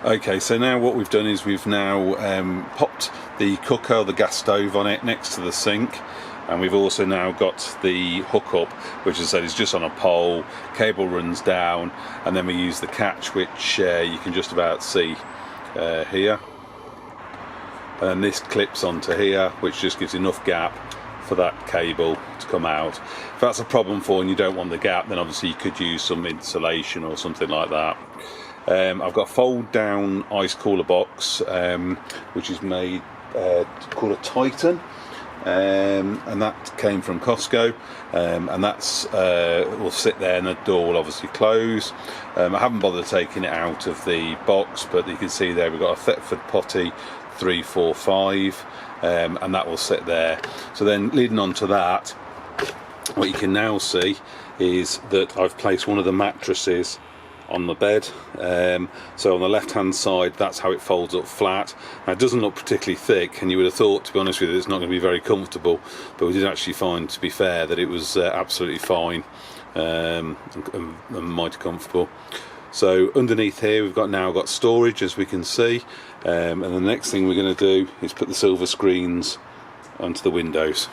Okay, so now what we've done is we've now popped the cooker or the gas stove on it next to the sink, and we've also now got the hook up, which as I said is just on a pole, cable runs down, and then we use the catch, which you can just about see here, and this clips onto here, which just gives enough gap for that cable to come out. If that's a problem for you and you don't want the gap, then obviously you could use some insulation or something like that. I've got a fold down ice cooler box, which is made called a Titan, and that came from Costco, and that's will sit there and the door will obviously close. I haven't bothered taking it out of the box, but you can see there we've got a Thetford Potty 345, and that will sit there. So then leading on to that, what you can now see is that I've placed one of the mattresses on the bed. So on the left hand side, that's how it folds up flat. Now it doesn't look particularly thick, and you would have thought, to be honest with you, it's not going to be very comfortable, but we did actually find, to be fair, that it was absolutely fine, and mighty comfortable. So underneath here we've now got storage, as we can see, and the next thing we're going to do is put the silver screens onto the windows.